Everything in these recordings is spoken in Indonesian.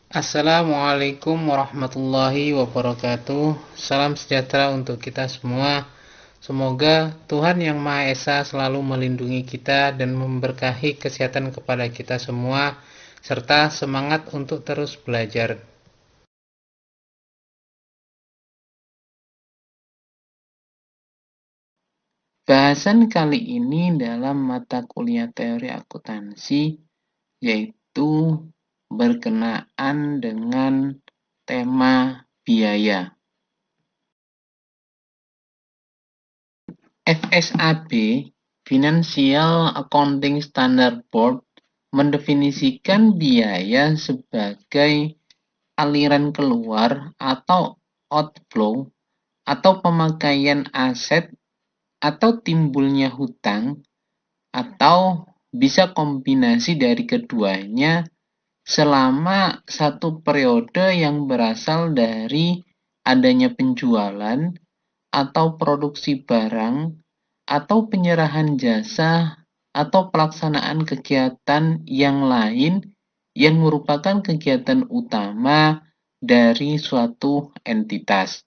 Assalamualaikum warahmatullahi wabarakatuh. Salam sejahtera untuk kita semua. Semoga Tuhan Yang Maha Esa selalu melindungi kita dan memberkahi kesehatan kepada kita semua, serta semangat untuk terus belajar. Bahasan kali ini dalam mata kuliah teori akuntansi yaitu berkenaan dengan tema biaya. FSAB (Financial Accounting Standards Board) mendefinisikan biaya sebagai aliran keluar atau outflow atau pemakaian aset atau timbulnya hutang atau bisa kombinasi dari keduanya selama satu periode yang berasal dari adanya penjualan atau produksi barang atau penyerahan jasa atau pelaksanaan kegiatan yang lain yang merupakan kegiatan utama dari suatu entitas.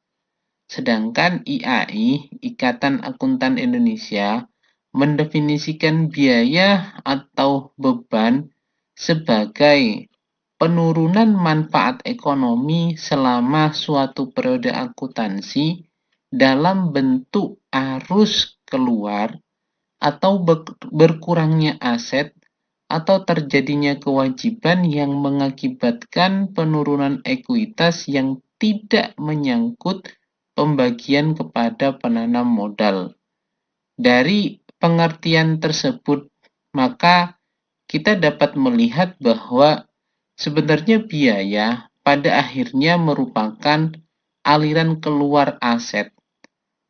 Sedangkan IAI, Ikatan Akuntan Indonesia, mendefinisikan biaya atau beban sebagai penurunan manfaat ekonomi selama suatu periode akuntansi dalam bentuk arus keluar atau berkurangnya aset atau terjadinya kewajiban yang mengakibatkan penurunan ekuitas yang tidak menyangkut pembagian kepada penanam modal. Dari pengertian tersebut, maka kita dapat melihat bahwa sebenarnya biaya pada akhirnya merupakan aliran keluar aset,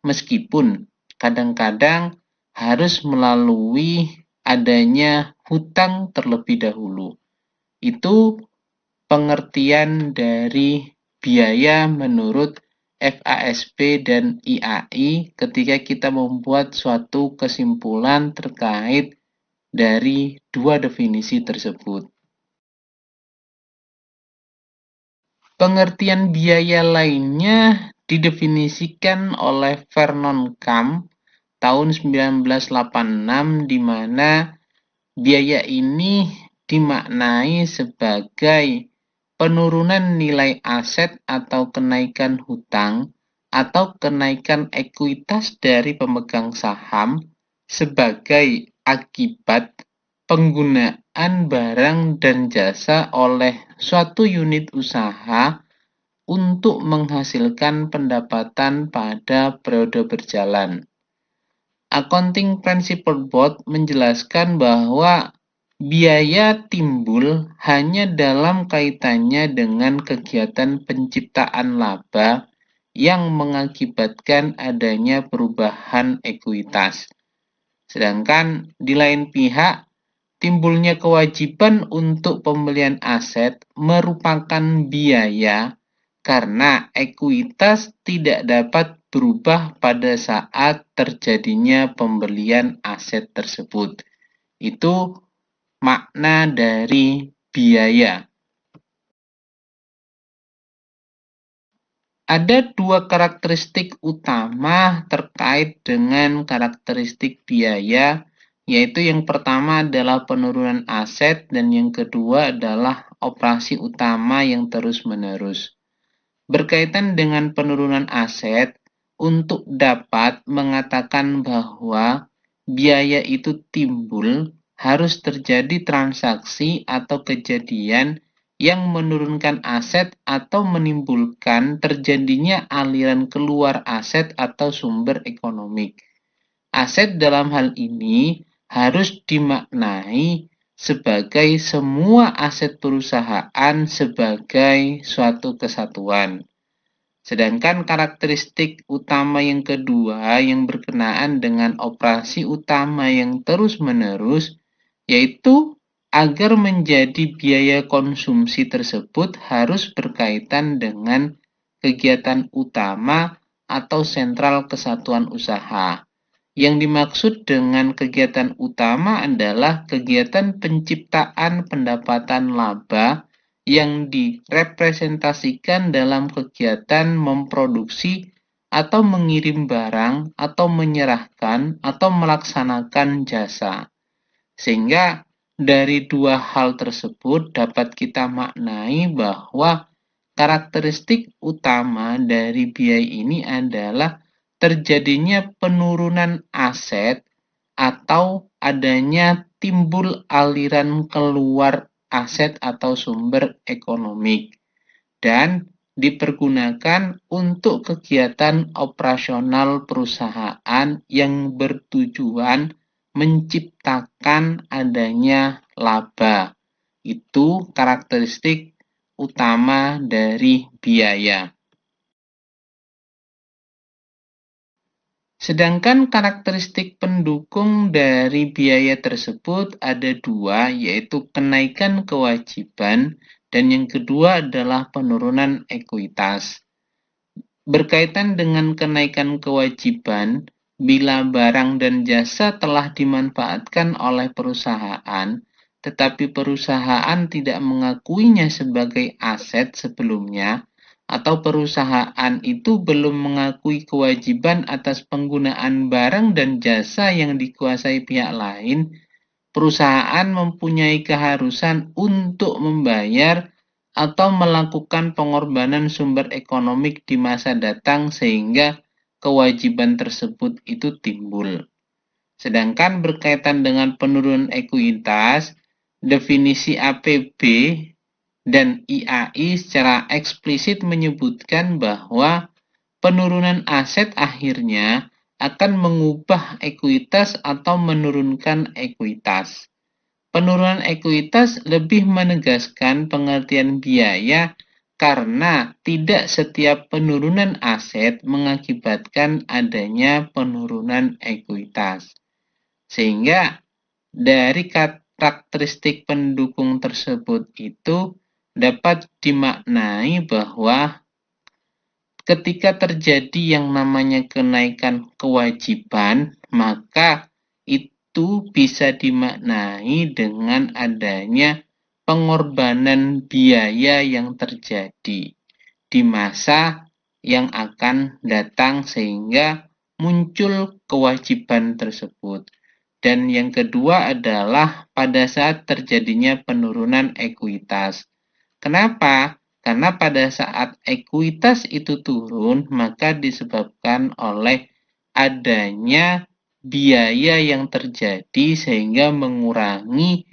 meskipun kadang-kadang harus melalui adanya hutang terlebih dahulu. Itu pengertian dari biaya menurut FASB dan IAI ketika kita membuat suatu kesimpulan terkait dari dua definisi tersebut. Pengertian biaya lainnya didefinisikan oleh Vernon Kam tahun 1986, di mana biaya ini dimaknai sebagai penurunan nilai aset atau kenaikan hutang atau kenaikan ekuitas dari pemegang saham sebagai akibat penggunaan barang dan jasa oleh suatu unit usaha untuk menghasilkan pendapatan pada periode berjalan. Accounting Principles Board menjelaskan bahwa biaya timbul hanya dalam kaitannya dengan kegiatan penciptaan laba yang mengakibatkan adanya perubahan ekuitas. Sedangkan di lain pihak, timbulnya kewajiban untuk pembelian aset merupakan biaya karena ekuitas tidak dapat berubah pada saat terjadinya pembelian aset tersebut. Itu makna dari biaya. Ada dua karakteristik utama terkait dengan karakteristik biaya, yaitu yang pertama adalah penurunan aset dan yang kedua adalah operasi utama yang terus-menerus. Berkaitan dengan penurunan aset, untuk dapat mengatakan bahwa biaya itu timbul, harus terjadi transaksi atau kejadian yang menurunkan aset atau menimbulkan terjadinya aliran keluar aset atau sumber ekonomi. Aset dalam hal ini harus dimaknai sebagai semua aset perusahaan sebagai suatu kesatuan. Sedangkan karakteristik utama yang kedua yang berkenaan dengan operasi utama yang terus-menerus, yaitu agar menjadi biaya konsumsi tersebut harus berkaitan dengan kegiatan utama atau sentral kesatuan usaha. Yang dimaksud dengan kegiatan utama adalah kegiatan penciptaan pendapatan laba yang direpresentasikan dalam kegiatan memproduksi atau mengirim barang atau menyerahkan atau melaksanakan jasa. Sehingga dari dua hal tersebut dapat kita maknai bahwa karakteristik utama dari biaya ini adalah terjadinya penurunan aset atau adanya timbul aliran keluar aset atau sumber ekonomi dan dipergunakan untuk kegiatan operasional perusahaan yang bertujuan menciptakan adanya laba. Itu karakteristik utama dari biaya. Sedangkan karakteristik pendukung dari biaya tersebut ada dua, yaitu kenaikan kewajiban dan yang kedua adalah penurunan ekuitas. Berkaitan dengan kenaikan kewajiban, bila barang dan jasa telah dimanfaatkan oleh perusahaan, tetapi perusahaan tidak mengakuinya sebagai aset sebelumnya, atau perusahaan itu belum mengakui kewajiban atas penggunaan barang dan jasa yang dikuasai pihak lain, perusahaan mempunyai keharusan untuk membayar atau melakukan pengorbanan sumber ekonomi di masa datang sehingga kewajiban tersebut itu timbul. Sedangkan berkaitan dengan penurunan ekuitas, definisi APB dan IAI secara eksplisit menyebutkan bahwa penurunan aset akhirnya akan mengubah ekuitas atau menurunkan ekuitas. Penurunan ekuitas lebih menegaskan pengertian biaya karena tidak setiap penurunan aset mengakibatkan adanya penurunan ekuitas. Sehingga dari karakteristik pendukung tersebut itu dapat dimaknai bahwa ketika terjadi yang namanya kenaikan kewajiban, maka itu bisa dimaknai dengan adanya pengorbanan biaya yang terjadi di masa yang akan datang sehingga muncul kewajiban tersebut. Dan yang kedua adalah pada saat terjadinya penurunan ekuitas. Kenapa? Karena pada saat ekuitas itu turun, maka disebabkan oleh adanya biaya yang terjadi sehingga mengurangi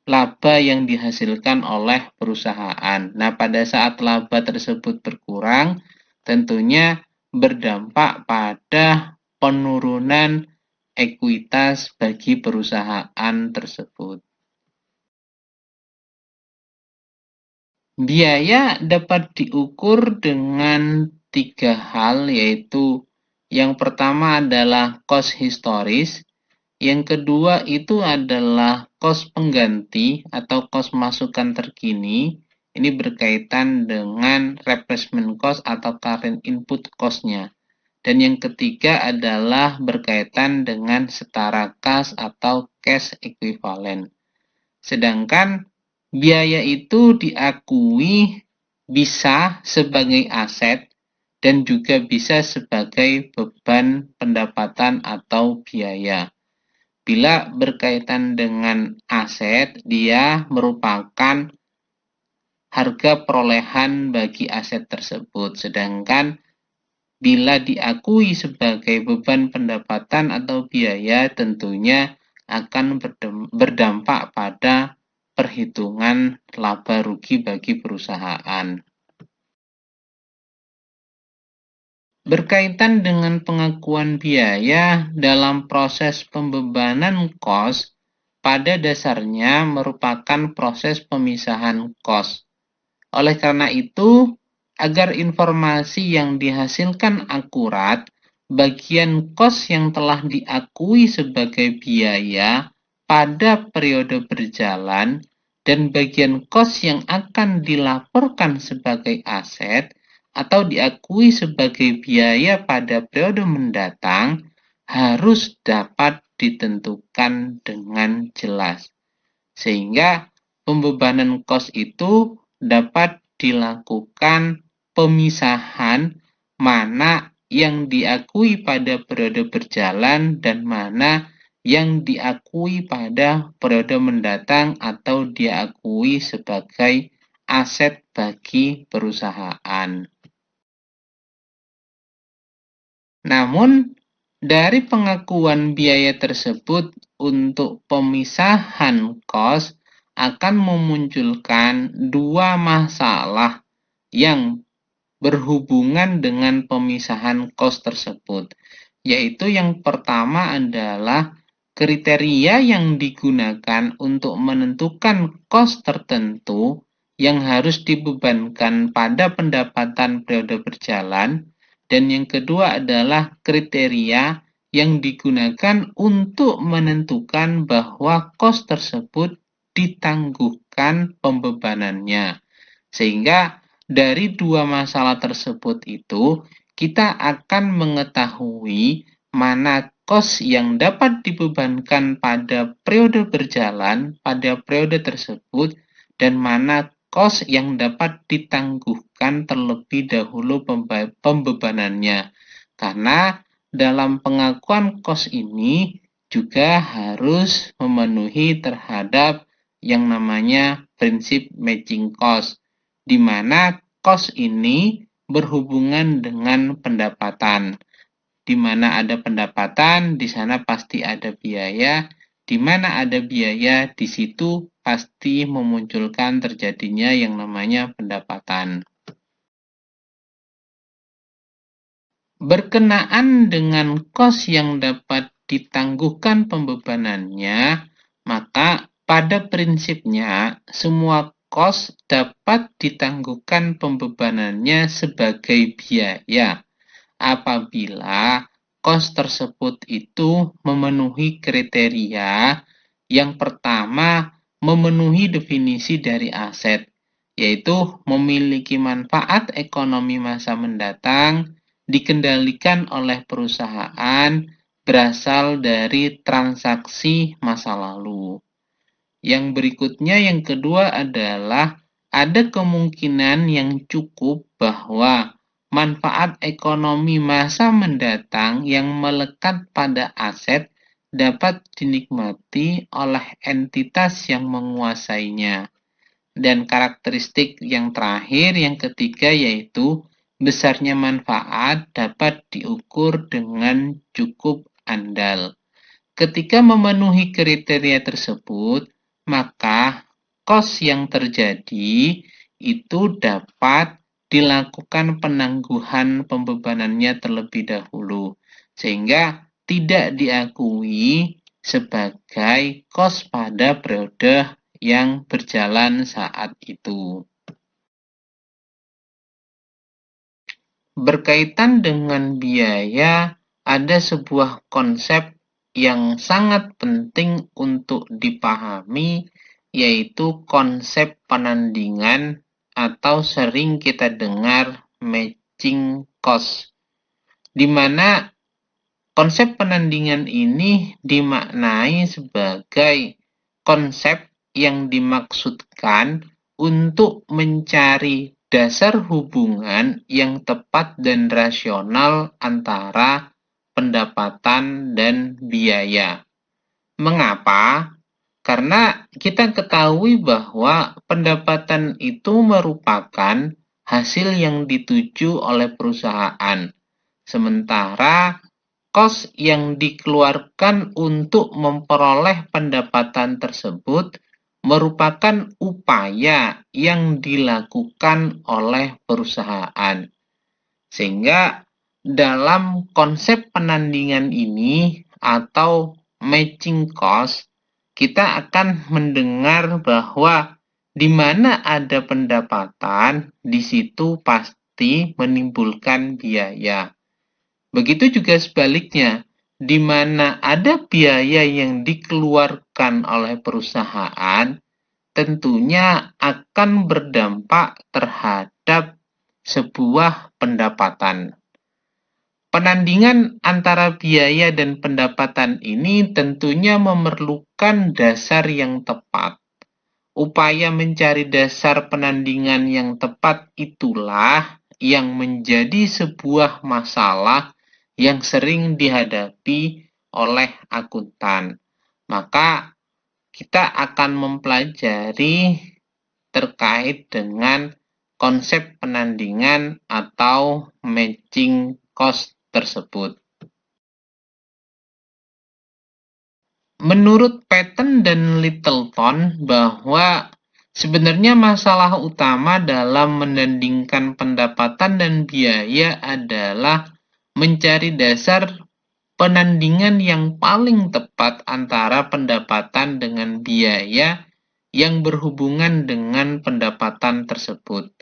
laba yang dihasilkan oleh perusahaan. Nah, pada saat laba tersebut berkurang, tentunya berdampak pada penurunan ekuitas bagi perusahaan tersebut. Biaya dapat diukur dengan tiga hal, yaitu yang pertama adalah kos historis, yang kedua itu adalah kos pengganti atau kos masukan terkini. Ini berkaitan dengan replacement cost atau current input cost-nya. Dan yang ketiga adalah berkaitan dengan setara kas atau cash equivalent. Sedangkan biaya itu diakui bisa sebagai aset dan juga bisa sebagai beban pendapatan atau biaya. Bila berkaitan dengan aset, dia merupakan harga perolehan bagi aset tersebut. Sedangkan bila diakui sebagai beban pendapatan atau biaya, tentunya akan berdampak pada perhitungan laba rugi bagi perusahaan. Berkaitan dengan pengakuan biaya dalam proses pembebanan kos, pada dasarnya merupakan proses pemisahan kos. Oleh karena itu, agar informasi yang dihasilkan akurat, bagian kos yang telah diakui sebagai biaya pada periode berjalan dan bagian kos yang akan dilaporkan sebagai aset atau diakui sebagai biaya pada periode mendatang harus dapat ditentukan dengan jelas. Sehingga pembebanan kos itu dapat dilakukan pemisahan mana yang diakui pada periode berjalan dan mana yang diakui pada periode mendatang atau diakui sebagai aset bagi perusahaan. Namun, dari pengakuan biaya tersebut untuk pemisahan kos akan memunculkan dua masalah yang berhubungan dengan pemisahan kos tersebut, yaitu yang pertama adalah kriteria yang digunakan untuk menentukan kos tertentu yang harus dibebankan pada pendapatan periode berjalan, dan yang kedua adalah kriteria yang digunakan untuk menentukan bahwa kos tersebut ditangguhkan pembebanannya. Sehingga dari dua masalah tersebut itu, kita akan mengetahui mana kos yang dapat dibebankan pada periode berjalan pada periode tersebut dan mana kos yang dapat ditangguhkan terlebih dahulu pembebanannya. Karena dalam pengakuan kos ini juga harus memenuhi terhadap yang namanya prinsip matching cost, di mana kos ini berhubungan dengan pendapatan. Di mana ada pendapatan, di sana pasti ada biaya. Di mana ada biaya, di situ pasti memunculkan terjadinya yang namanya pendapatan. Berkenaan dengan kos yang dapat ditangguhkan pembebanannya, maka pada prinsipnya semua kos dapat ditangguhkan pembebanannya sebagai biaya apabila kos tersebut itu memenuhi kriteria. Yang pertama, memenuhi definisi dari aset, yaitu memiliki manfaat ekonomi masa mendatang, dikendalikan oleh perusahaan, berasal dari transaksi masa lalu. Yang berikutnya, yang kedua adalah ada kemungkinan yang cukup bahwa manfaat ekonomi masa mendatang yang melekat pada aset dapat dinikmati oleh entitas yang menguasainya. Dan karakteristik yang terakhir, yang ketiga, yaitu besarnya manfaat dapat diukur dengan cukup andal. Ketika memenuhi kriteria tersebut, maka kos yang terjadi itu dapat dilakukan penangguhan pembebanannya terlebih dahulu, sehingga tidak diakui sebagai kos pada periode yang berjalan saat itu. Berkaitan dengan biaya, ada sebuah konsep yang sangat penting untuk dipahami, yaitu konsep penandingan atau sering kita dengar matching cost, di mana konsep penandingan ini dimaknai sebagai konsep yang dimaksudkan untuk mencari dasar hubungan yang tepat dan rasional antara pendapatan dan biaya. Mengapa? Karena kita ketahui bahwa pendapatan itu merupakan hasil yang dituju oleh perusahaan, sementara kos yang dikeluarkan untuk memperoleh pendapatan tersebut merupakan upaya yang dilakukan oleh perusahaan. Sehingga dalam konsep penandingan ini atau matching cost, kita akan mendengar bahwa di mana ada pendapatan, di situ pasti menimbulkan biaya. Begitu juga sebaliknya, di mana ada biaya yang dikeluarkan oleh perusahaan, tentunya akan berdampak terhadap sebuah pendapatan. Penandingan antara biaya dan pendapatan ini tentunya memerlukan dasar yang tepat. Upaya mencari dasar penandingan yang tepat itulah yang menjadi sebuah masalah yang sering dihadapi oleh akuntan. Maka kita akan mempelajari terkait dengan konsep penandingan atau matching cost tersebut. Menurut Patton dan Littleton bahwa sebenarnya masalah utama dalam menandingkan pendapatan dan biaya adalah mencari dasar penandingan yang paling tepat antara pendapatan dengan biaya yang berhubungan dengan pendapatan tersebut.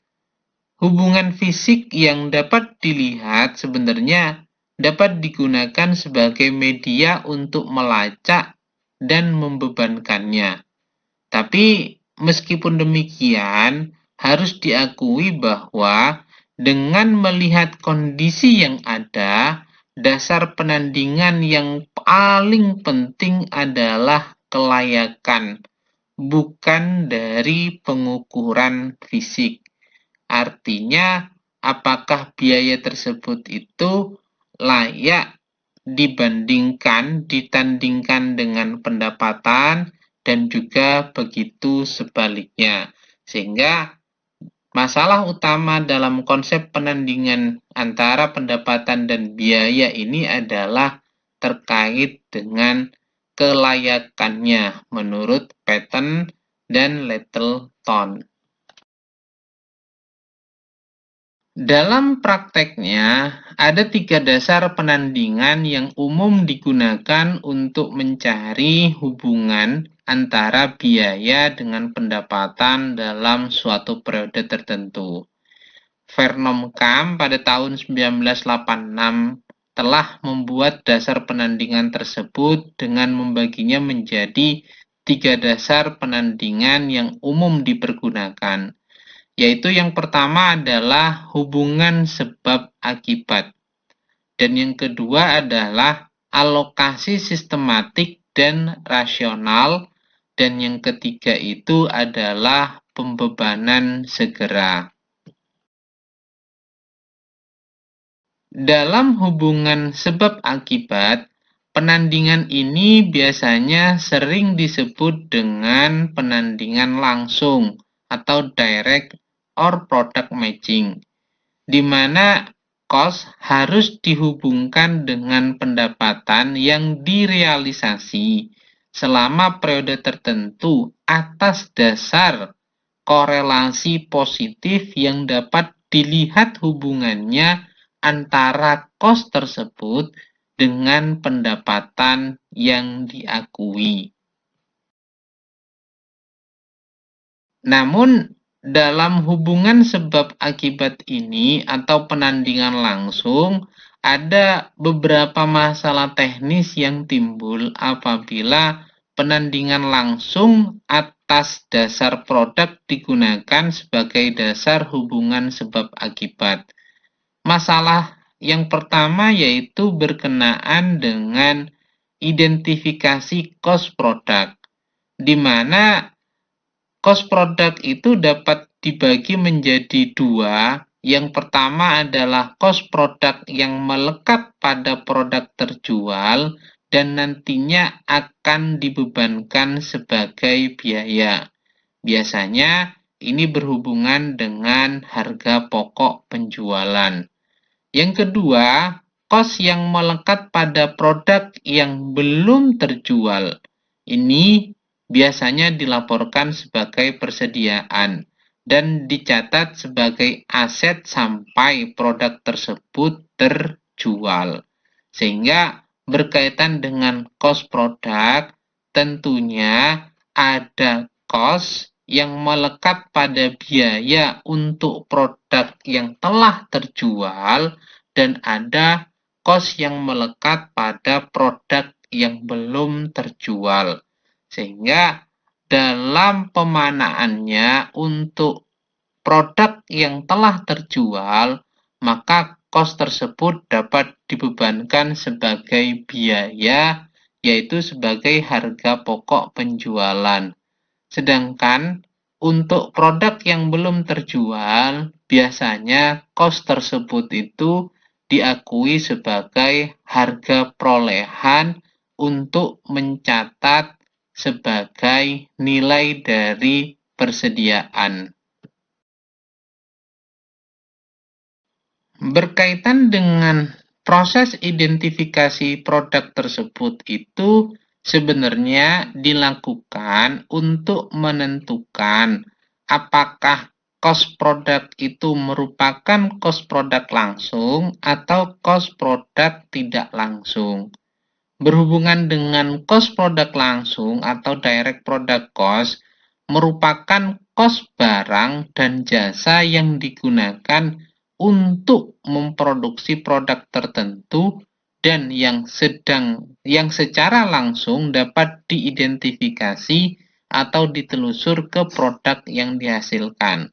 Hubungan fisik yang dapat dilihat sebenarnya dapat digunakan sebagai media untuk melacak dan membebankannya. Tapi meskipun demikian, harus diakui bahwa dengan melihat kondisi yang ada, dasar penandingan yang paling penting adalah kelayakan, bukan dari pengukuran fisik. Artinya, apakah biaya tersebut itu layak ditandingkan dengan pendapatan dan juga begitu sebaliknya. Sehingga masalah utama dalam konsep penandingan antara pendapatan dan biaya ini adalah terkait dengan kelayakannya menurut Patton dan Littleton. Dalam prakteknya, ada 3 dasar penandingan yang umum digunakan untuk mencari hubungan antara biaya dengan pendapatan dalam suatu periode tertentu. Vernon Camp pada tahun 1986 telah membuat dasar penandingan tersebut dengan membaginya menjadi 3 dasar penandingan yang umum dipergunakan. Yaitu yang pertama adalah hubungan sebab akibat. Dan yang kedua adalah alokasi sistematik dan rasional. Dan yang ketiga itu adalah pembebanan segera. Dalam hubungan sebab akibat, penandingan ini biasanya sering disebut dengan penandingan langsung atau direct or product matching, di mana cost harus dihubungkan dengan pendapatan yang direalisasi selama periode tertentu atas dasar korelasi positif yang dapat dilihat hubungannya antara cost tersebut dengan pendapatan yang diakui. Namun, dalam hubungan sebab akibat ini atau penandingan langsung, ada beberapa masalah teknis yang timbul apabila penandingan langsung atas dasar produk digunakan sebagai dasar hubungan sebab akibat. Masalah yang pertama yaitu berkenaan dengan identifikasi cost produk, di mana cost produk itu dapat dibagi menjadi 2. Yang pertama adalah cost produk yang melekat pada produk terjual dan nantinya akan dibebankan sebagai biaya. Biasanya ini berhubungan dengan harga pokok penjualan. Yang kedua, cost yang melekat pada produk yang belum terjual. Ini biasanya dilaporkan sebagai persediaan dan dicatat sebagai aset sampai produk tersebut terjual. Sehingga berkaitan dengan cost produk, tentunya ada cost yang melekat pada biaya untuk produk yang telah terjual dan ada cost yang melekat pada produk yang belum terjual. Sehingga dalam pemanaannya untuk produk yang telah terjual, maka cost tersebut dapat dibebankan sebagai biaya, yaitu sebagai harga pokok penjualan. Sedangkan untuk produk yang belum terjual, biasanya cost tersebut itu diakui sebagai harga perolehan untuk mencatat sebagai nilai dari persediaan. Berkaitan dengan proses identifikasi produk tersebut itu sebenarnya dilakukan untuk menentukan apakah cost produk itu merupakan cost produk langsung atau cost produk tidak langsung. Berhubungan dengan cost produk langsung atau direct product cost merupakan cost barang dan jasa yang digunakan untuk memproduksi produk tertentu dan yang secara langsung dapat diidentifikasi atau ditelusur ke produk yang dihasilkan.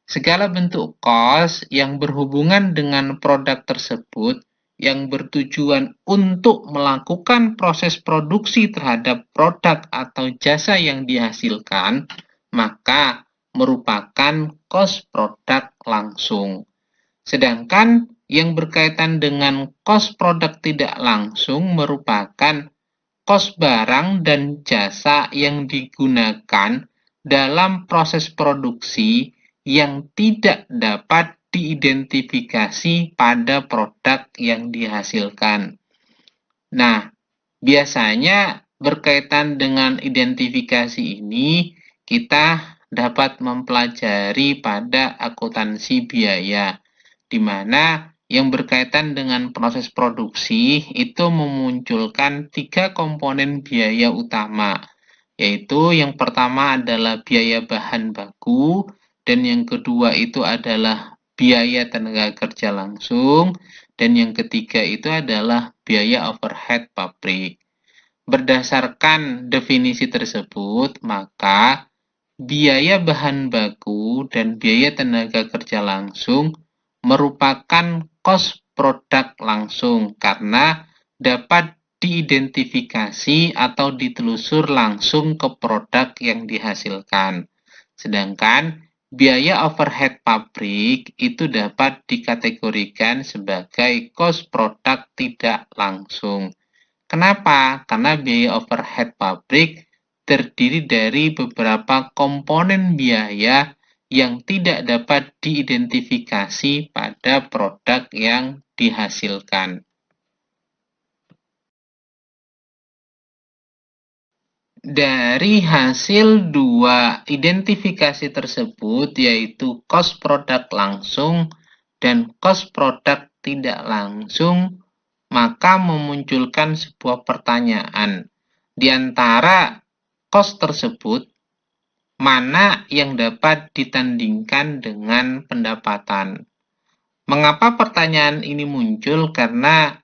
Segala bentuk cost yang berhubungan dengan produk tersebut yang bertujuan untuk melakukan proses produksi terhadap produk atau jasa yang dihasilkan, maka merupakan cost produk langsung. Sedangkan yang berkaitan dengan cost produk tidak langsung merupakan cost barang dan jasa yang digunakan dalam proses produksi yang tidak dapat diidentifikasi pada produk yang dihasilkan. Nah, biasanya berkaitan dengan identifikasi ini, kita dapat mempelajari pada akuntansi biaya, di mana yang berkaitan dengan proses produksi itu memunculkan 3 komponen biaya utama, yaitu yang pertama adalah biaya bahan baku, dan yang kedua itu adalah biaya tenaga kerja langsung, dan yang ketiga itu adalah biaya overhead pabrik. Berdasarkan definisi tersebut, maka biaya bahan baku dan biaya tenaga kerja langsung merupakan cost produk langsung karena dapat diidentifikasi atau ditelusur langsung ke produk yang dihasilkan. Sedangkan biaya overhead pabrik itu dapat dikategorikan sebagai cost produk tidak langsung. Kenapa? Karena biaya overhead pabrik terdiri dari beberapa komponen biaya yang tidak dapat diidentifikasi pada produk yang dihasilkan. Dari hasil dua identifikasi tersebut, yaitu cost produk langsung dan cost produk tidak langsung, maka memunculkan sebuah pertanyaan. Di antara cost tersebut, mana yang dapat ditandingkan dengan pendapatan? Mengapa pertanyaan ini muncul? Karena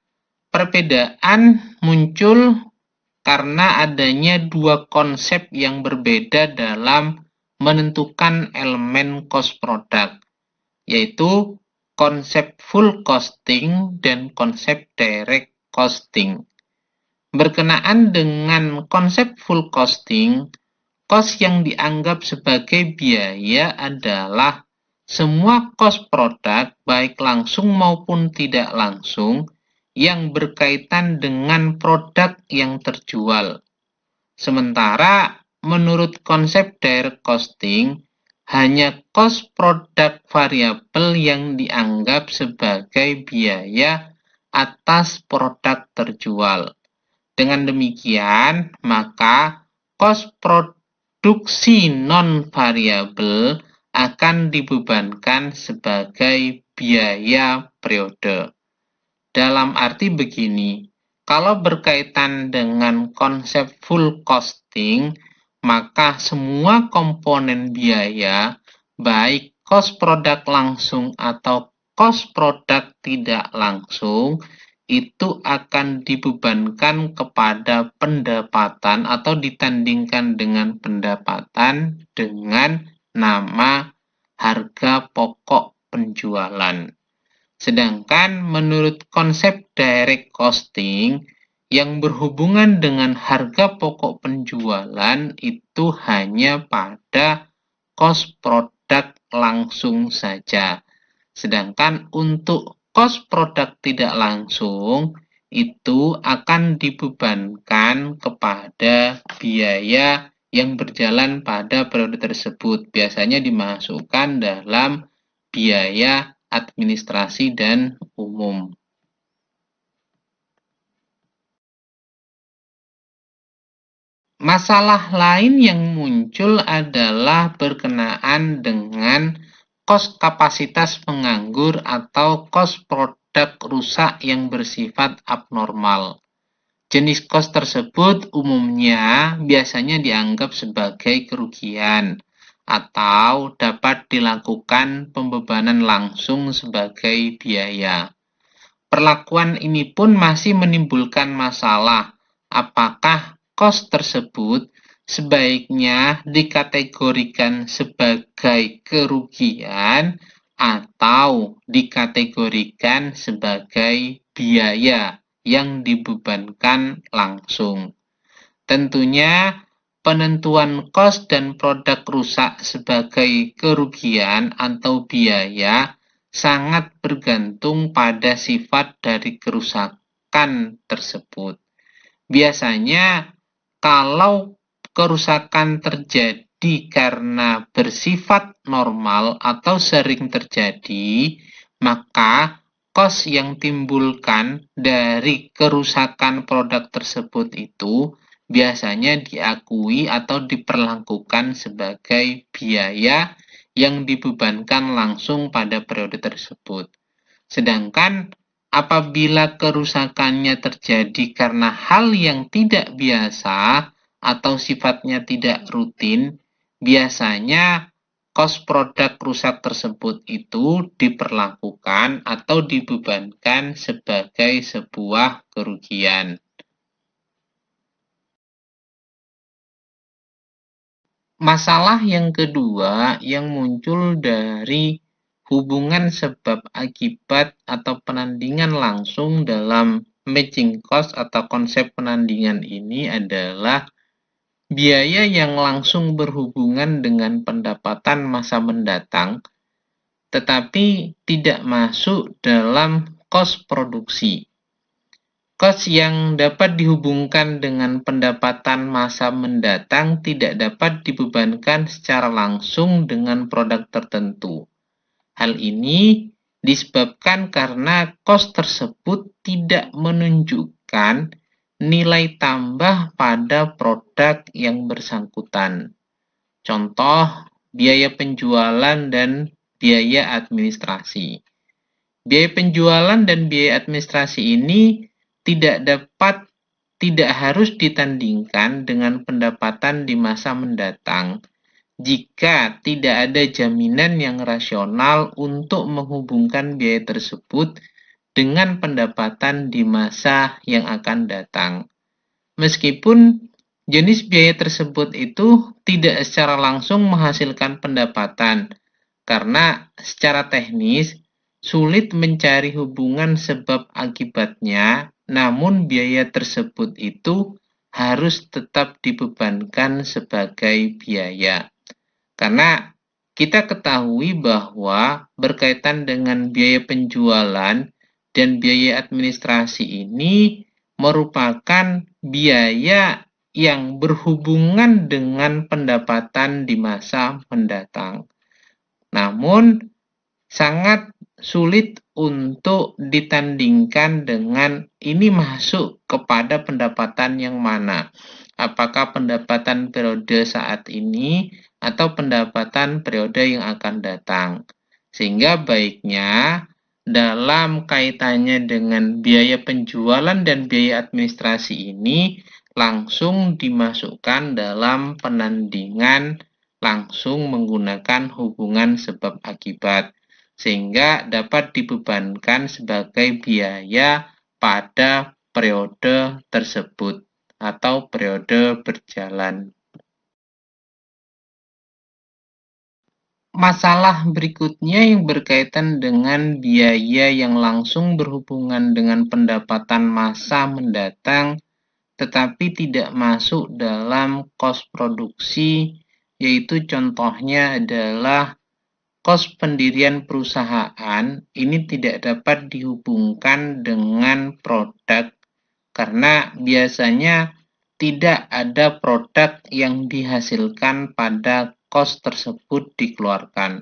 perbedaan muncul karena adanya dua konsep yang berbeda dalam menentukan elemen cost product, yaitu konsep full costing dan konsep direct costing. Berkenaan dengan konsep full costing, cost yang dianggap sebagai biaya adalah semua cost produk baik langsung maupun tidak langsung yang berkaitan dengan produk yang terjual. Sementara menurut konsep direct costing, hanya cost produk variabel yang dianggap sebagai biaya atas produk terjual. Dengan demikian, maka cost produksi non-variabel akan dibebankan sebagai biaya periode. Dalam arti begini, kalau berkaitan dengan konsep full costing, maka semua komponen biaya, baik cost produk langsung atau cost produk tidak langsung, itu akan dibebankan kepada pendapatan atau ditandingkan dengan pendapatan dengan nama harga pokok penjualan. Sedangkan menurut konsep direct costing, yang berhubungan dengan harga pokok penjualan itu hanya pada kos produk langsung saja. Sedangkan untuk kos produk tidak langsung itu akan dibebankan kepada biaya yang berjalan pada periode tersebut. Biasanya dimasukkan dalam biaya administrasi dan umum. Masalah lain yang muncul adalah berkenaan dengan kos kapasitas penganggur atau kos produk rusak yang bersifat abnormal. Jenis kos tersebut umumnya biasanya dianggap sebagai kerugian atau dapat dilakukan pembebanan langsung sebagai biaya. Perlakuan ini pun masih menimbulkan masalah. Apakah kos tersebut sebaiknya dikategorikan sebagai kerugian atau dikategorikan sebagai biaya yang dibebankan langsung? Tentunya penentuan kos dan produk rusak sebagai kerugian atau biaya sangat bergantung pada sifat dari kerusakan tersebut. Biasanya kalau kerusakan terjadi karena bersifat normal atau sering terjadi, maka kos yang timbulkan dari kerusakan produk tersebut itu biasanya diakui atau diperlakukan sebagai biaya yang dibebankan langsung pada periode tersebut. Sedangkan apabila kerusakannya terjadi karena hal yang tidak biasa atau sifatnya tidak rutin, biasanya kos produk rusak tersebut itu diperlakukan atau dibebankan sebagai sebuah kerugian. Masalah yang kedua yang muncul dari hubungan sebab akibat atau penandingan langsung dalam matching cost atau konsep penandingan ini adalah biaya yang langsung berhubungan dengan pendapatan masa mendatang tetapi tidak masuk dalam kos produksi. Kos yang dapat dihubungkan dengan pendapatan masa mendatang tidak dapat dibebankan secara langsung dengan produk tertentu. Hal ini disebabkan karena kos tersebut tidak menunjukkan nilai tambah pada produk yang bersangkutan. Contoh, biaya penjualan dan biaya administrasi. Biaya penjualan dan biaya administrasi ini tidak harus ditandingkan dengan pendapatan di masa mendatang jika tidak ada jaminan yang rasional untuk menghubungkan biaya tersebut dengan pendapatan di masa yang akan datang. Meskipun jenis biaya tersebut itu tidak secara langsung menghasilkan pendapatan, karena secara teknis sulit mencari hubungan sebab akibatnya, namun biaya tersebut itu harus tetap dibebankan sebagai biaya. Karena kita ketahui bahwa berkaitan dengan biaya penjualan dan biaya administrasi ini merupakan biaya yang berhubungan dengan pendapatan di masa mendatang. Namun, sangat sulit untuk ditandingkan dengan ini masuk kepada pendapatan yang mana. Apakah pendapatan periode saat ini atau pendapatan periode yang akan datang. Sehingga baiknya dalam kaitannya dengan biaya penjualan dan biaya administrasi ini langsung dimasukkan dalam penandingan langsung menggunakan hubungan sebab akibat sehingga dapat dibebankan sebagai biaya pada periode tersebut atau periode berjalan. Masalah berikutnya yang berkaitan dengan biaya yang langsung berhubungan dengan pendapatan masa mendatang tetapi tidak masuk dalam kos produksi, yaitu contohnya adalah kos pendirian perusahaan. Ini tidak dapat dihubungkan dengan produk karena biasanya tidak ada produk yang dihasilkan pada kos tersebut dikeluarkan.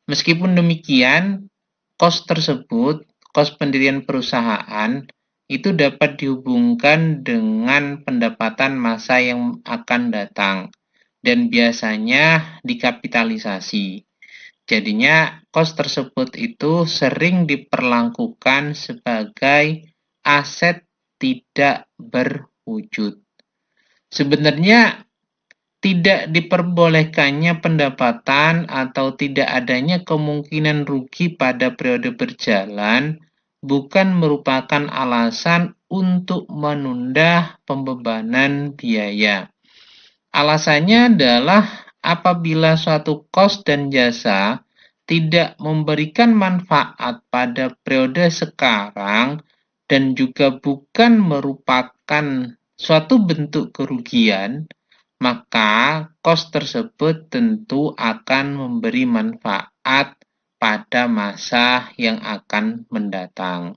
Meskipun demikian, kos pendirian perusahaan, itu dapat dihubungkan dengan pendapatan masa yang akan datang dan biasanya dikapitalisasi. Jadinya kos tersebut itu sering diperlakukan sebagai aset tidak berwujud. Sebenarnya tidak diperbolehkannya pendapatan atau tidak adanya kemungkinan rugi pada periode berjalan bukan merupakan alasan untuk menunda pembebanan biaya. Alasannya adalah apabila suatu kos dan jasa tidak memberikan manfaat pada periode sekarang dan juga bukan merupakan suatu bentuk kerugian, maka kos tersebut tentu akan memberi manfaat pada masa yang akan mendatang.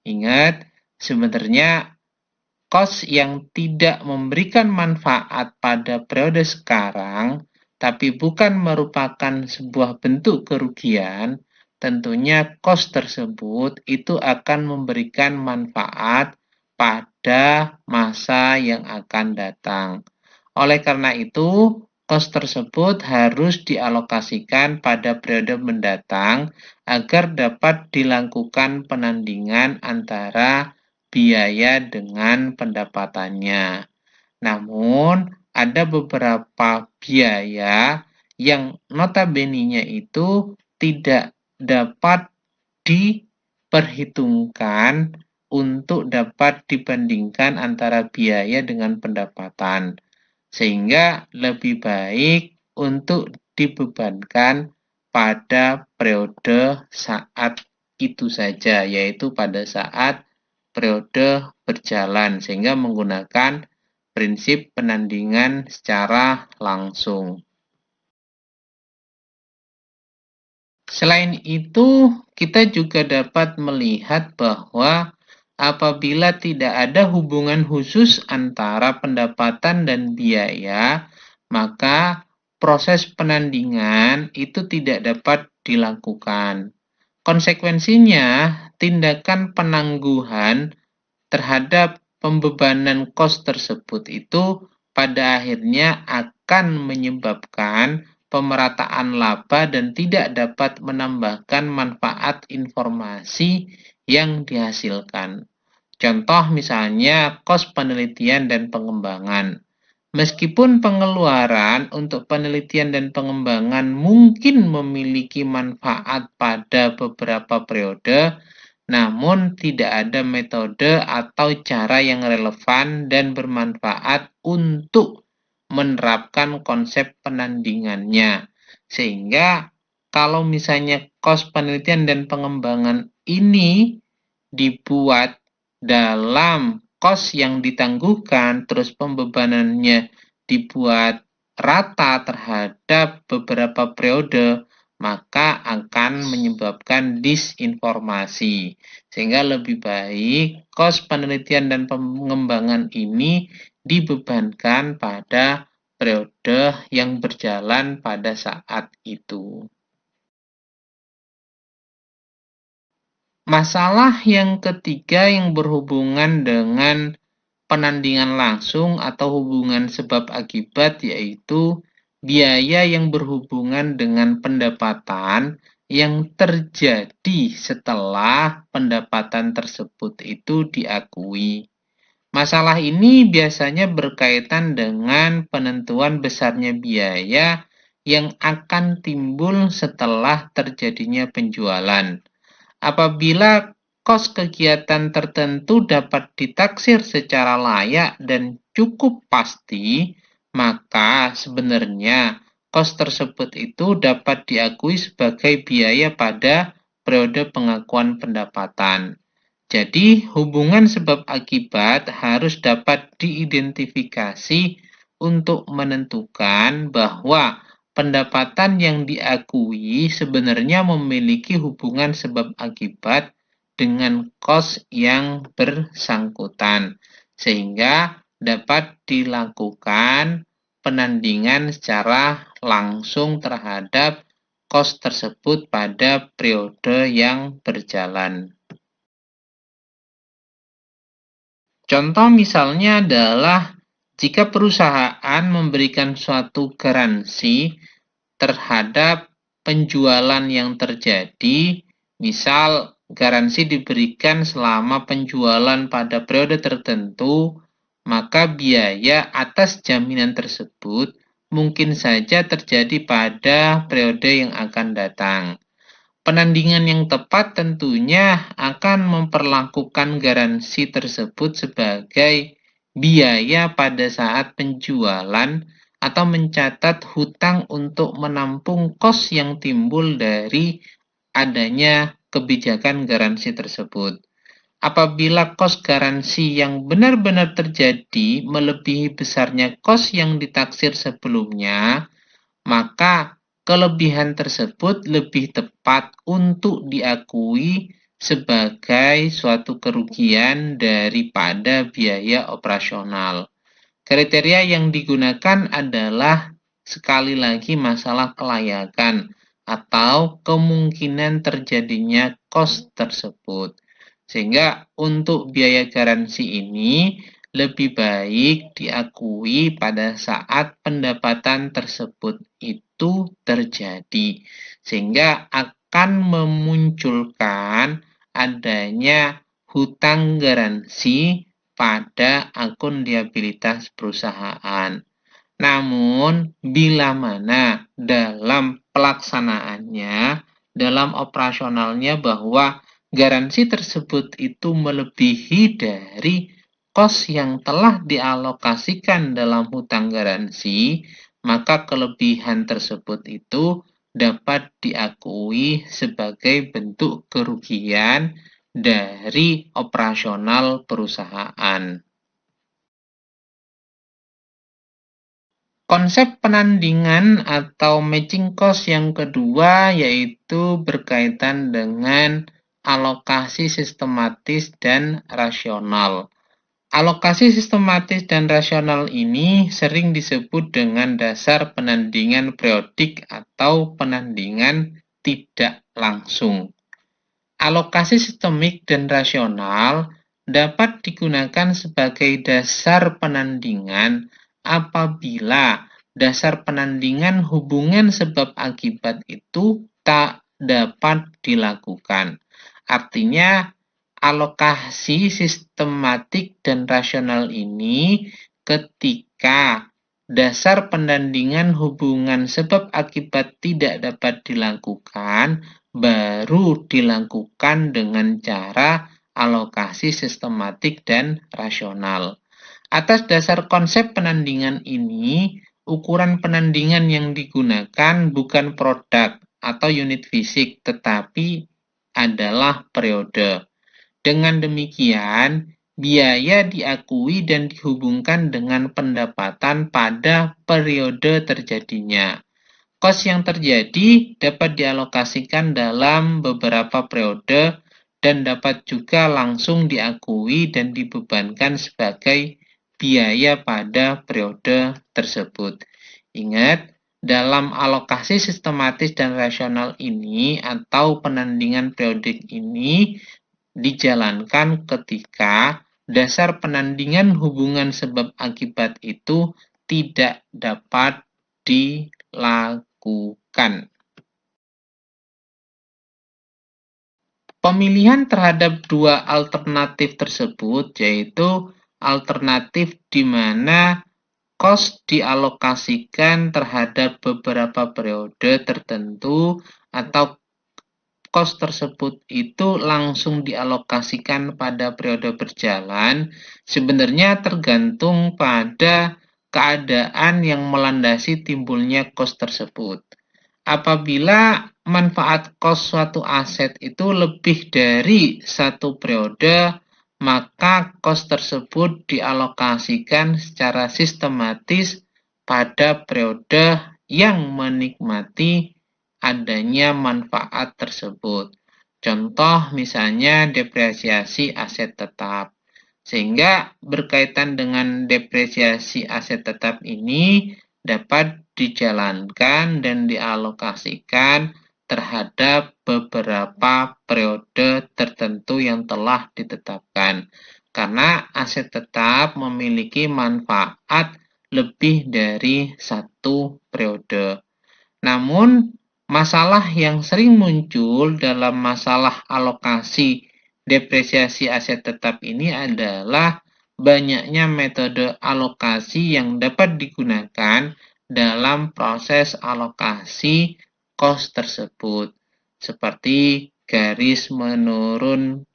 Ingat, sebenarnya kos yang tidak memberikan manfaat pada periode sekarang, tapi bukan merupakan sebuah bentuk kerugian, tentunya kos tersebut itu akan memberikan manfaat pada masa yang akan datang. Oleh karena itu, kos tersebut harus dialokasikan pada periode mendatang agar dapat dilakukan penandingan antara biaya dengan pendapatannya. Namun, ada beberapa biaya yang notabene-nya itu tidak dapat diperhitungkan untuk dapat dibandingkan antara biaya dengan pendapatan. Sehingga lebih baik untuk dibebankan pada periode saat itu saja, yaitu pada saat periode berjalan, sehingga menggunakan prinsip penandingan secara langsung. Selain itu, kita juga dapat melihat bahwa apabila tidak ada hubungan khusus antara pendapatan dan biaya, maka proses penandingan itu tidak dapat dilakukan. Konsekuensinya, tindakan penangguhan terhadap pembebanan kos tersebut itu pada akhirnya akan menyebabkan pemerataan laba dan tidak dapat menambahkan manfaat informasi yang dihasilkan. Contoh misalnya kos penelitian dan pengembangan. Meskipun pengeluaran untuk penelitian dan pengembangan mungkin memiliki manfaat pada beberapa periode, namun tidak ada metode atau cara yang relevan dan bermanfaat untuk menerapkan konsep penandingannya. Sehingga kalau misalnya kos penelitian dan pengembangan ini dibuat dalam kos yang ditangguhkan, terus pembebanannya dibuat rata terhadap beberapa periode, maka akan menyebabkan disinformasi. Sehingga lebih baik kos penelitian dan pengembangan ini dibebankan pada periode yang berjalan pada saat itu. Masalah yang ketiga yang berhubungan dengan penandingan langsung atau hubungan sebab akibat, yaitu biaya yang berhubungan dengan pendapatan yang terjadi setelah pendapatan tersebut itu diakui. Masalah ini biasanya berkaitan dengan penentuan besarnya biaya yang akan timbul setelah terjadinya penjualan. Apabila kos kegiatan tertentu dapat ditaksir secara layak dan cukup pasti, maka sebenarnya kos tersebut itu dapat diakui sebagai biaya pada periode pengakuan pendapatan. Jadi, hubungan sebab akibat harus dapat diidentifikasi untuk menentukan bahwa pendapatan yang diakui sebenarnya memiliki hubungan sebab akibat dengan kos yang bersangkutan, sehingga dapat dilakukan penandingan secara langsung terhadap kos tersebut pada periode yang berjalan. Contoh misalnya adalah jika perusahaan memberikan suatu garansi terhadap penjualan yang terjadi, misal garansi diberikan selama penjualan pada periode tertentu, maka biaya atas jaminan tersebut mungkin saja terjadi pada periode yang akan datang. Penandingan yang tepat tentunya akan memperlakukan garansi tersebut sebagai biaya pada saat penjualan atau mencatat hutang untuk menampung kos yang timbul dari adanya kebijakan garansi tersebut. Apabila kos garansi yang benar-benar terjadi melebihi besarnya kos yang ditaksir sebelumnya, maka kelebihan tersebut lebih tepat untuk diakui sebagai suatu kerugian daripada biaya operasional. Kriteria yang digunakan adalah sekali lagi masalah kelayakan atau kemungkinan terjadinya kos tersebut. Sehingga untuk biaya garansi ini lebih baik diakui pada saat pendapatan tersebut itu terjadi, sehingga akan memunculkan adanya hutang garansi pada akun liabilitas perusahaan. Namun, bila mana dalam pelaksanaannya, dalam operasionalnya bahwa garansi tersebut itu melebihi dari kos yang telah dialokasikan dalam hutang garansi, maka kelebihan tersebut itu dapat diakui sebagai bentuk kerugian dari operasional perusahaan. Konsep penandingan atau matching cost yang kedua yaitu berkaitan dengan alokasi sistematis dan rasional. Alokasi sistematis dan rasional ini sering disebut dengan dasar penandingan periodik atau penandingan tidak langsung. Alokasi sistemik dan rasional dapat digunakan sebagai dasar penandingan apabila dasar penandingan hubungan sebab akibat itu tak dapat dilakukan. Artinya, alokasi sistematik dan rasional ini ketika dasar penandingan hubungan sebab akibat tidak dapat dilakukan, baru dilakukan dengan cara alokasi sistematik dan rasional. Atas dasar konsep penandingan ini, ukuran penandingan yang digunakan bukan produk atau unit fisik, tetapi adalah periode. Dengan demikian, biaya diakui dan dihubungkan dengan pendapatan pada periode terjadinya. Kos yang terjadi dapat dialokasikan dalam beberapa periode dan dapat juga langsung diakui dan dibebankan sebagai biaya pada periode tersebut. Ingat, dalam alokasi sistematis dan rasional ini atau penandingan periodik ini dijalankan ketika dasar penandingan hubungan sebab akibat itu tidak dapat dilakukan. Pemilihan terhadap dua alternatif tersebut yaitu alternatif di mana kos dialokasikan terhadap beberapa periode tertentu atau kos tersebut itu langsung dialokasikan pada periode berjalan, sebenarnya tergantung pada keadaan yang melandasi timbulnya cost tersebut. Apabila manfaat cost suatu aset itu lebih dari satu periode, maka cost tersebut dialokasikan secara sistematis pada periode yang menikmati adanya manfaat tersebut. Contoh misalnya depresiasi aset tetap. Sehingga berkaitan dengan depresiasi aset tetap ini dapat dijalankan dan dialokasikan terhadap beberapa periode tertentu yang telah ditetapkan. Karena aset tetap memiliki manfaat lebih dari satu periode. Namun, masalah yang sering muncul dalam masalah alokasi depresiasi aset tetap ini adalah banyaknya metode alokasi yang dapat digunakan dalam proses alokasi cost tersebut, seperti garis menurun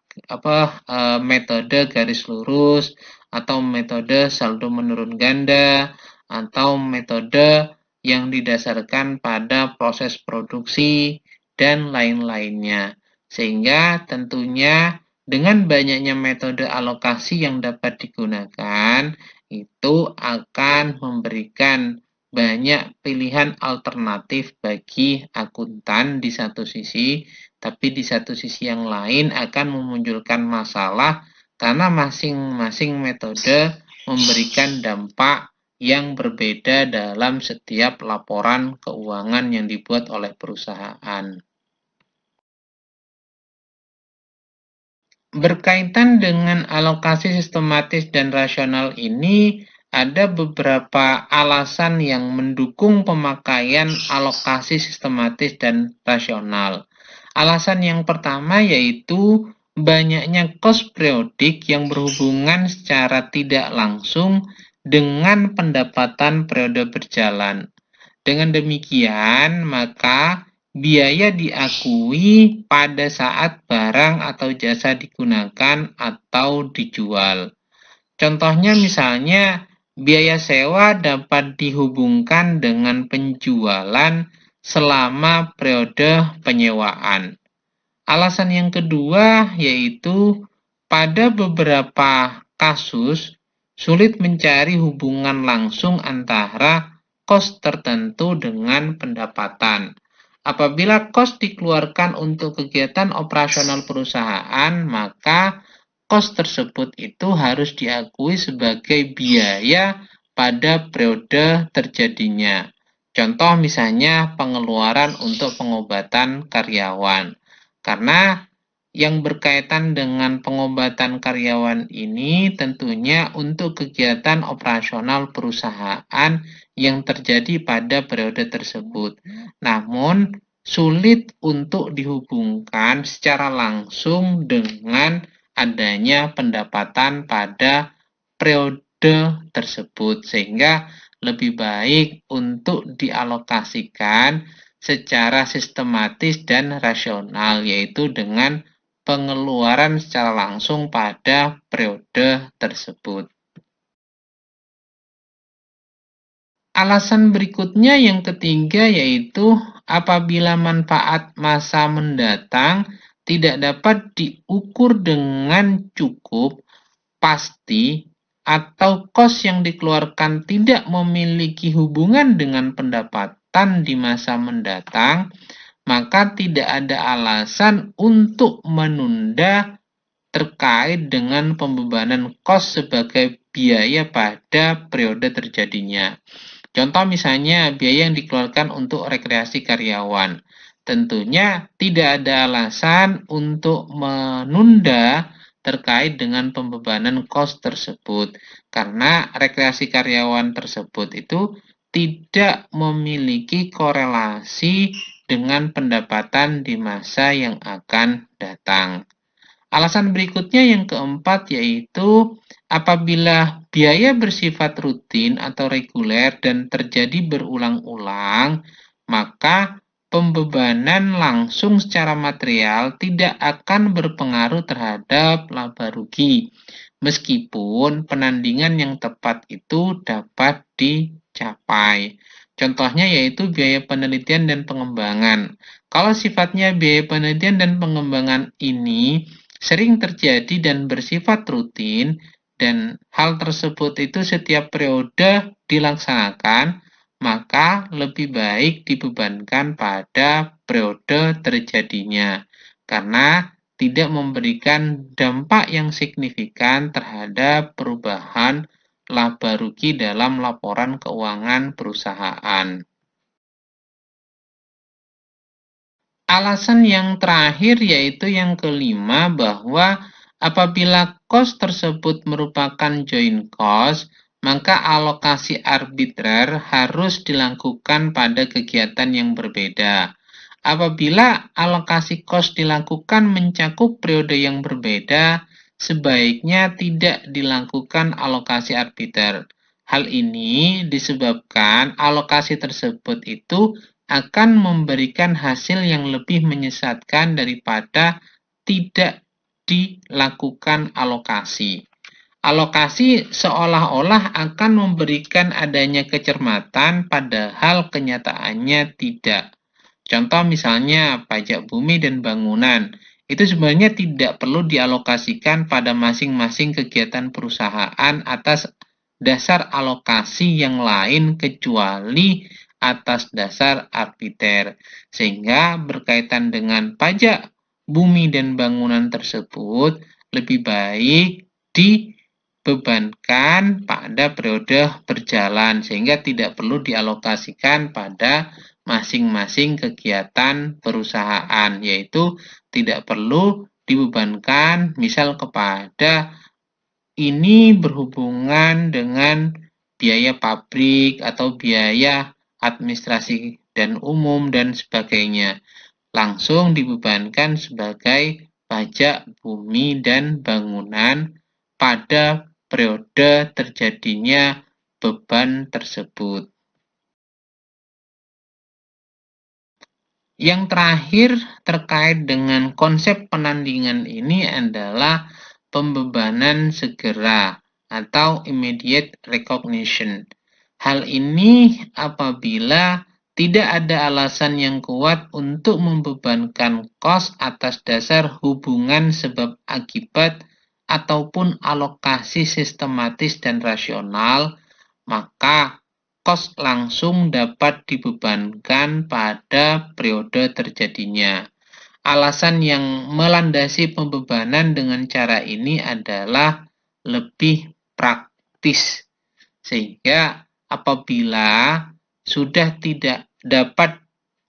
metode garis lurus, atau metode saldo menurun ganda, atau metode yang didasarkan pada proses produksi dan lain-lainnya. Sehingga tentunya dengan banyaknya metode alokasi yang dapat digunakan, itu akan memberikan banyak pilihan alternatif bagi akuntan di satu sisi, tapi di satu sisi yang lain akan memunculkan masalah karena masing-masing metode memberikan dampak yang berbeda dalam setiap laporan keuangan yang dibuat oleh perusahaan. Berkaitan dengan alokasi sistematis dan rasional ini, ada beberapa alasan yang mendukung pemakaian alokasi sistematis dan rasional. Alasan yang pertama yaitu banyaknya cost periodik yang berhubungan secara tidak langsung dengan pendapatan periode berjalan. Dengan demikian, maka biaya diakui pada saat barang atau jasa digunakan atau dijual. Contohnya misalnya, biaya sewa dapat dihubungkan dengan penjualan selama periode penyewaan. Alasan yang kedua yaitu pada beberapa kasus sulit mencari hubungan langsung antara kos tertentu dengan pendapatan. Apabila kos dikeluarkan untuk kegiatan operasional perusahaan, maka kos tersebut itu harus diakui sebagai biaya pada periode terjadinya. Contoh misalnya pengeluaran untuk pengobatan karyawan. Karena yang berkaitan dengan pengobatan karyawan ini tentunya untuk kegiatan operasional perusahaan yang terjadi pada periode tersebut. Namun, sulit untuk dihubungkan secara langsung dengan adanya pendapatan pada periode tersebut, sehingga lebih baik untuk dialokasikan secara sistematis dan rasional, yaitu dengan pengeluaran secara langsung pada periode tersebut. Alasan berikutnya yang ketiga yaitu apabila manfaat masa mendatang tidak dapat diukur dengan cukup pasti atau kos yang dikeluarkan tidak memiliki hubungan dengan pendapatan di masa mendatang, maka tidak ada alasan untuk menunda terkait dengan pembebanan kos sebagai biaya pada periode terjadinya. Contoh misalnya biaya yang dikeluarkan untuk rekreasi karyawan. Tentunya tidak ada alasan untuk menunda terkait dengan pembebanan kos tersebut, karena rekreasi karyawan tersebut itu tidak memiliki korelasi dengan pendapatan di masa yang akan datang. Alasan berikutnya yang keempat yaitu apabila biaya bersifat rutin atau reguler dan terjadi berulang-ulang, maka pembebanan langsung secara material tidak akan berpengaruh terhadap laba rugi. meskipun penandingan yang tepat itu dapat dicapai. Contohnya yaitu biaya penelitian dan pengembangan. Kalau sifatnya biaya penelitian dan pengembangan ini sering terjadi dan bersifat rutin, dan hal tersebut itu setiap periode dilaksanakan, maka lebih baik dibebankan pada periode terjadinya, karena tidak memberikan dampak yang signifikan terhadap perubahan laba rugi dalam laporan keuangan perusahaan. Alasan yang terakhir yaitu yang kelima, bahwa apabila cost tersebut merupakan joint cost, maka alokasi arbitrer harus dilakukan pada kegiatan yang berbeda. Apabila alokasi cost dilakukan mencakup periode yang berbeda, sebaiknya tidak dilakukan alokasi arbitrer. Hal ini disebabkan alokasi tersebut itu akan memberikan hasil yang lebih menyesatkan daripada tidak dilakukan alokasi. Alokasi seolah-olah akan memberikan adanya kecermatan, padahal kenyataannya tidak. Contoh misalnya pajak bumi dan bangunan, itu sebenarnya tidak perlu dialokasikan pada masing-masing kegiatan perusahaan atas dasar alokasi yang lain kecuali atas dasar arbiter, sehingga berkaitan dengan pajak bumi dan bangunan tersebut lebih baik dibebankan pada periode berjalan, sehingga tidak perlu dialokasikan pada masing-masing kegiatan perusahaan, yaitu tidak perlu dibebankan misal kepada ini berhubungan dengan biaya pabrik atau biaya administrasi dan umum dan sebagainya, langsung dibebankan sebagai pajak bumi dan bangunan pada periode terjadinya beban tersebut. Yang terakhir terkait dengan konsep penandingan ini adalah pembebanan segera atau immediate recognition. Hal ini apabila tidak ada alasan yang kuat untuk membebankan kos atas dasar hubungan sebab akibat ataupun alokasi sistematis dan rasional, maka kos langsung dapat dibebankan pada periode terjadinya. Alasan yang melandasi pembebanan dengan cara ini adalah lebih praktis, sehingga apabila sudah tidak dapat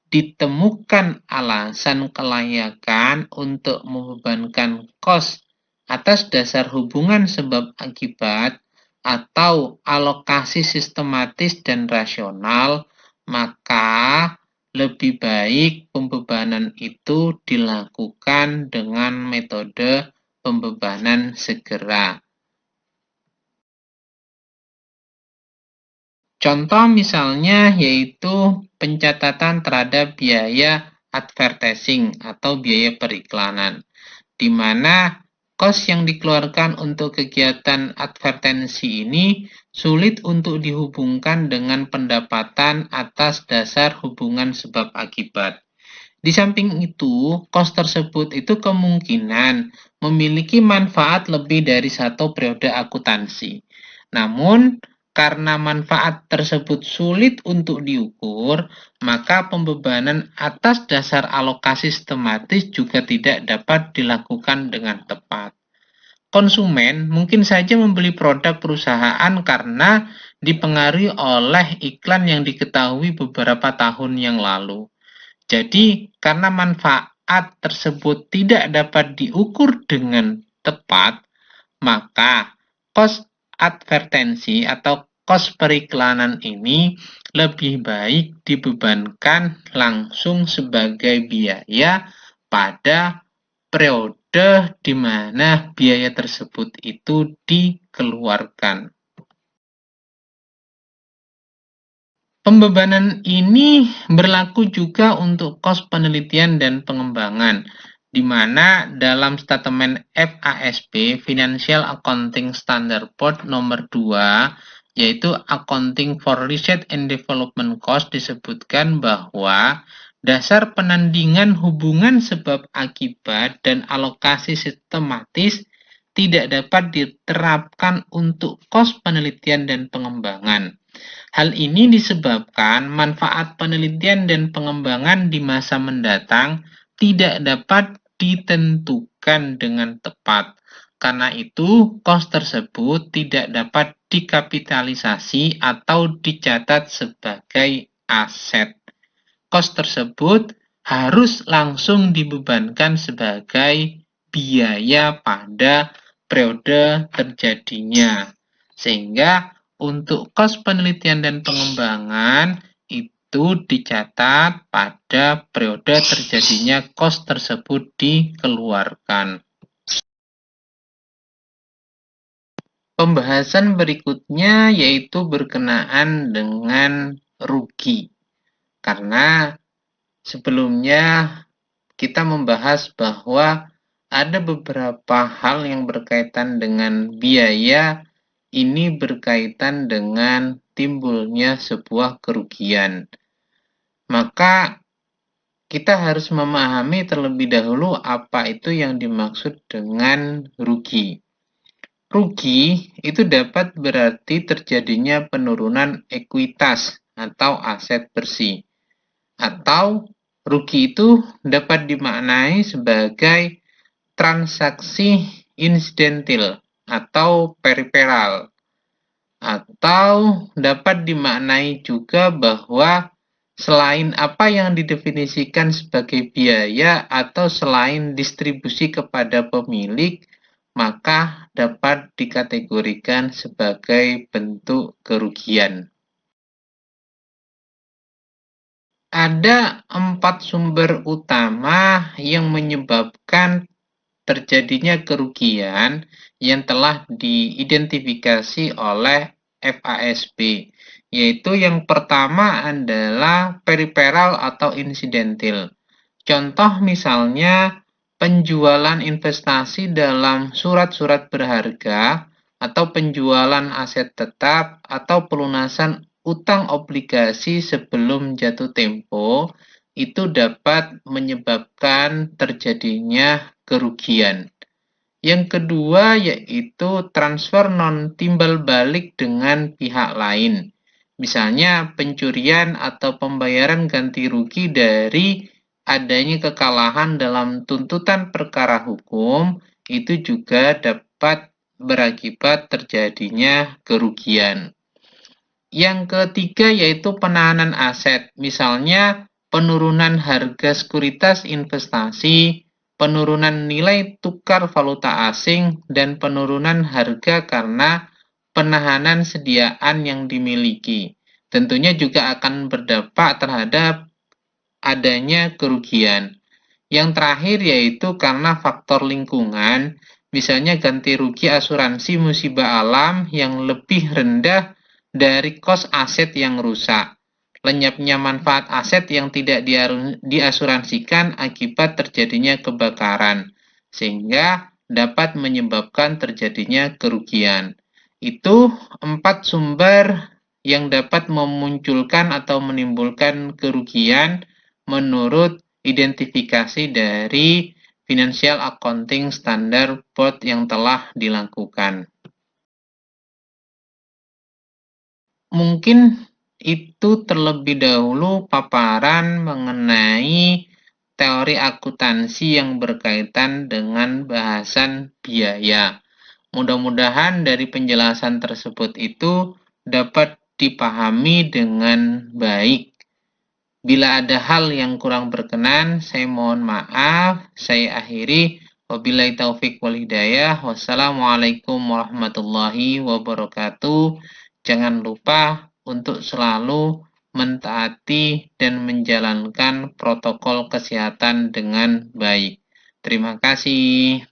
ditemukan alasan kelayakan untuk membebankan kos atas dasar hubungan sebab akibat atau alokasi sistematis dan rasional, maka lebih baik pembebanan itu dilakukan dengan metode pembebanan segera. Contoh misalnya yaitu pencatatan terhadap biaya advertising atau biaya periklanan, di mana kos yang dikeluarkan untuk kegiatan advertensi ini sulit untuk dihubungkan dengan pendapatan atas dasar hubungan sebab akibat. Di samping itu, kos tersebut itu kemungkinan memiliki manfaat lebih dari satu periode akuntansi. Namun, karena manfaat tersebut sulit untuk diukur, maka pembebanan atas dasar alokasi sistematis juga tidak dapat dilakukan dengan tepat. Konsumen mungkin saja membeli produk perusahaan karena dipengaruhi oleh iklan yang diketahui beberapa tahun yang lalu. Jadi, karena manfaat tersebut tidak dapat diukur dengan tepat, maka kos advertensi atau kos periklanan ini lebih baik dibebankan langsung sebagai biaya pada periode di mana biaya tersebut itu dikeluarkan. Pembebanan ini berlaku juga untuk kos penelitian dan pengembangan, di mana dalam statement FASB Financial Accounting Standard Board nomor 2 yaitu Accounting for Research and Development Cost disebutkan bahwa dasar penandingan hubungan sebab akibat dan alokasi sistematis tidak dapat diterapkan untuk kos penelitian dan pengembangan. Hal ini disebabkan manfaat penelitian dan pengembangan di masa mendatang tidak dapat ditentukan dengan tepat. Karena itu, kos tersebut tidak dapat dikapitalisasi atau dicatat sebagai aset. Kos tersebut harus langsung dibebankan sebagai biaya pada periode terjadinya. Sehingga untuk kos penelitian dan pengembangan itu dicatat pada periode terjadinya kos tersebut dikeluarkan. Pembahasan berikutnya yaitu berkenaan dengan rugi. Karena sebelumnya kita membahas bahwa ada beberapa hal yang berkaitan dengan biaya, ini berkaitan dengan timbulnya sebuah kerugian. Maka kita harus memahami terlebih dahulu apa itu yang dimaksud dengan rugi. Rugi itu dapat berarti terjadinya penurunan ekuitas atau aset bersih. Atau rugi itu dapat dimaknai sebagai transaksi insidental atau periferal. Atau dapat dimaknai juga bahwa selain apa yang didefinisikan sebagai biaya atau selain distribusi kepada pemilik, maka dapat dikategorikan sebagai bentuk kerugian. Ada 4 sumber utama yang menyebabkan terjadinya kerugian yang telah diidentifikasi oleh FASB, yaitu yang pertama adalah periferal atau insidental. Contoh misalnya penjualan investasi dalam surat-surat berharga atau penjualan aset tetap atau pelunasan utang obligasi sebelum jatuh tempo itu dapat menyebabkan terjadinya kerugian. Yang kedua yaitu transfer non-timbal balik dengan pihak lain. Misalnya pencurian atau pembayaran ganti rugi dari adanya kekalahan dalam tuntutan perkara hukum itu juga dapat berakibat terjadinya kerugian. Yang ketiga yaitu penahanan aset, misalnya penurunan harga sekuritas investasi, penurunan nilai tukar valuta asing, dan penurunan harga karena penahanan sediaan yang dimiliki. Tentunya juga akan berdampak terhadap adanya kerugian. Yang terakhir yaitu karena faktor lingkungan, misalnya ganti rugi asuransi musibah alam yang lebih rendah dari kos aset yang rusak, lenyapnya manfaat aset yang tidak diasuransikan akibat terjadinya kebakaran, sehingga dapat menyebabkan terjadinya kerugian. Itu 4 sumber yang dapat memunculkan atau menimbulkan kerugian menurut identifikasi dari Financial Accounting Standard Board yang telah dilakukan. Mungkin itu terlebih dahulu paparan mengenai teori akuntansi yang berkaitan dengan bahasan biaya. Mudah-mudahan dari penjelasan tersebut itu dapat dipahami dengan baik. Bila ada hal yang kurang berkenan, saya mohon maaf. Saya akhiri. Wabillahi taufik wal hidayah. Wassalamualaikum warahmatullahi wabarakatuh. Jangan lupa untuk selalu mentaati dan menjalankan protokol kesehatan dengan baik. Terima kasih.